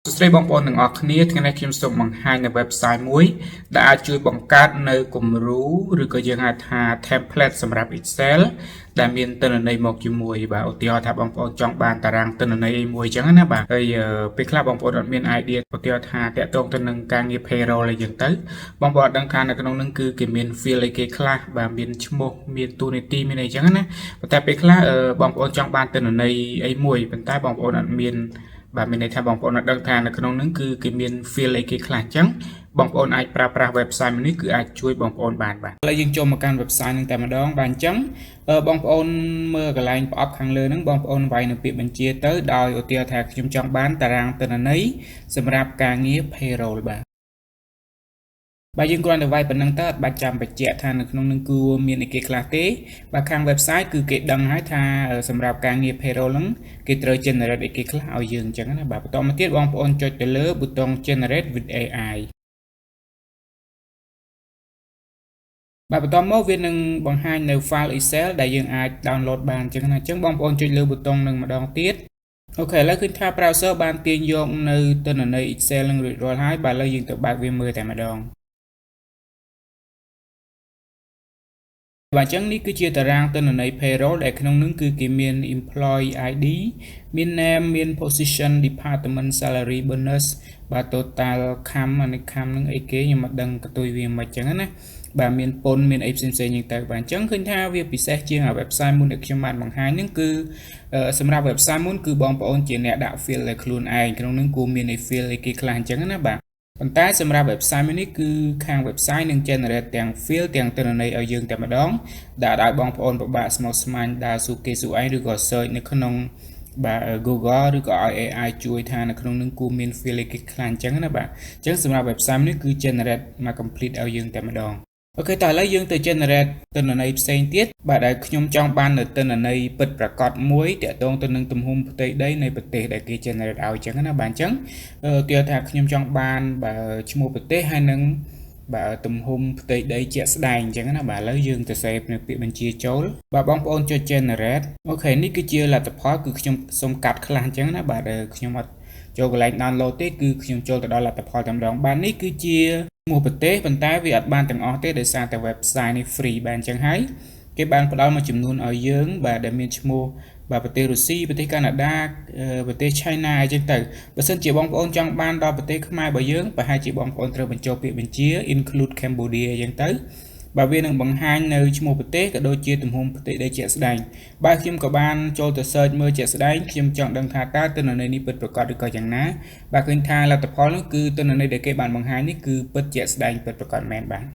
ស្រីបងប្អូនទាំងអស់គ្នាថ្ងៃនេះខ្ញុំសូមបង្ហាញនៅ website មួយដែលអាចជួយបង្កើតនៅគំរូឬក៏យើងហៅថា template សម្រាប់ Excel ដែលមានទិន្នន័យមកជាមួយបាទឧទាហរណ៍ថាបងប្អូនចង់បានតារាងទិន្នន័យអីមួយអញ្ចឹងណាបាទហើយពេលខ្លះបងប្អូនអត់មាន idea ឧទាហរណ៍ថាតកតងទៅនឹងការងារ payroll អីចឹងទៅបងប្អូនអត់ដឹងថានៅក្នុងនឹងគឺគេមាន field អីគេខ្លះបាទមានឈ្មោះមានតួនាទីមានអីចឹងណាប៉ុន្តែពេលខ្លះបងប្អូនចង់បានទិន្នន័យអីមួយប៉ុន្តែបងប្អូនអត់មានបាទមានន័យថាបងប្អូនអត់ដឹងថានៅក្នុងនឹងគឺគេមាន field អីគេខ្លះអញ្ចឹងបងប្អូនអាចប្រើប្រាស់ website មួយនេះគឺអាចជួយបងប្អូនបានបាទឥឡូវយើងចូលមកកាន់ website នឹងតែម្ដងបាទអញ្ចឹងបងប្អូនមើលកន្លែងប្រអប់ខាងលើហ្នឹងបងប្អូនវាយនៅពាក្យបញ្ជាទៅដោយឧទាហរណ៍ថាខ្ញុំចង់បានតារាងទិន្នន័យសម្រាប់ការងារ payroll បាទយើងគ្រាន់តែវាយប៉ុណ្ណឹងទៅអត់បាច់ចាំបញ្ជាក់ថានៅក្នុងនឹងគួរមានអីគេខ្លះទេបាទខាង website គឺគេដឹងហើយថាសម្រាប់ការងារ payroll ហ្នឹងគេត្រូវ generate អីគេខ្លះឲ្យយើងអញ្ចឹងណាបាទបន្តមកទៀតបងប្អូនចុចទៅលើប៊ូតុង generate with AI បាទបន្តមកវានឹងបង្ហាញនៅ file Excel ដែលយើងអាច download បានអញ្ចឹងណាអញ្ចឹងបងប្អូនចុចលើប៊ូតុងនឹងម្ដងទៀតអូខេឥឡូវឃើញថា browser បានទាញយកនៅទិន្នន័យ Excel នឹងរួចរាល់ហើយបាទឥឡូវយើងទៅបើកវាមើលតែម្ដងបាទអញ្ចឹងនេះគឺជាតារាងទិន្នន័យ payroll ដែលក្នុងនោះគឺគេមាន employee ID មាន name មាន position department salary bonus បាទ total cam អានេះ cam នឹងអីគេខ្ញុំមិនដឹងកតុយវាមិនអញ្ចឹងណាបាទមានពន្ធមានអីផ្សេងៗយ៉ាងទៅបាទអញ្ចឹងឃើញថាវាពិសេសជាង website មុនដែលខ្ញុំបានបង្ហាញហ្នឹងគឺសម្រាប់ website មុនគឺបងប្អូនជាអ្នកដាក់ field ឲ្យខ្លួនឯងក្នុងនោះគួរមាន field អីគេខ្លះអញ្ចឹងណាបាទប៉ុន្តែសម្រាប់ website មួយនេះគឺខាង website នឹង generate ទាំង field ទាំងទិន្នន័យឲ្យយើងតែម្ដងដែលឲ្យបងប្អូនពិបាកស្មុគស្មាញដើរស៊ូគេស៊ូឯងឬក៏ search នៅក្នុងបាទ Google ឬក៏ឲ្យ AI ជួយថានៅក្នុងនឹងគួរមាន field អីគេខ្លះអញ្ចឹងណាបាទអញ្ចឹងសម្រាប់ website នេះគឺ generate មក complete ឲ្យយើងតែម្ដងអូខេតោះឥឡូវយើងទៅ generate ទិន្នន័យផ្សេងទៀតបាទដែលខ្ញុំចង់បាននៅទិន្នន័យពិតប្រាកដមួយតាក់ទងទៅនឹងទំហំផ្ទៃដីនៃប្រទេសដែលគេ generate ឲ្យអញ្ចឹងណាបាទអញ្ចឹងគេថាខ្ញុំចង់បានបាទឈ្មោះប្រទេសហើយនឹងបាទទំហំផ្ទៃដីជាក់ស្ដែងអញ្ចឹងណាបាទឥឡូវយើងទៅ save នៅពាក្យបញ្ជាចូលបាទបងប្អូនចុច generate អូខេនេះគឺជាលទ្ធផលគឺខ្ញុំសូមកាត់ខ្លះអញ្ចឹងណាបាទខ្ញុំអត់ចូលកន្លែង download ទេគឺខ្ញុំចូលទៅដល់លទ្ធផលតែម្ដងបាទនេះគឺជាឈ្មោះប្រទេសប៉ុន្តែវាអត់បានទាំងអស់ទេដោយសារតែ website នេះ free បាទអញ្ចឹងហើយគេបានផ្ដល់មួយចំនួនឲ្យយើងបាទដែលមានឈ្មោះបាទប្រទេសរុស្ស៊ីប្រទេសកាណាដាប្រទេសឆៃណាអញ្ចឹងទៅបើសិនជាបងប្អូនចង់បានដល់ប្រទេសខ្មែររបស់យើងប្រហែលជាបងប្អូនត្រូវបញ្ចូលពាក្យបញ្ជា include Cambodia អញ្ចឹងទៅបាទវានឹងបង្ហាញនៅឈ្មោះប្រទេសក៏ដូចជាទំហំផ្ទៃដីជាក់ស្ដែងបាទខ្ញុំក៏បានចូលទៅ search មើលជាក់ស្ដែងខ្ញុំចង់ដឹងថាតើទិន្នន័យនេះពិតប្រាកដឬក៏យ៉ាងណាបាទឃើញថាលទ្ធផលនោះគឺទិន្នន័យដែលគេបានបង្ហាញនេះគឺពិតជាក់ស្ដែងពិតប្រាកដមែនបាទ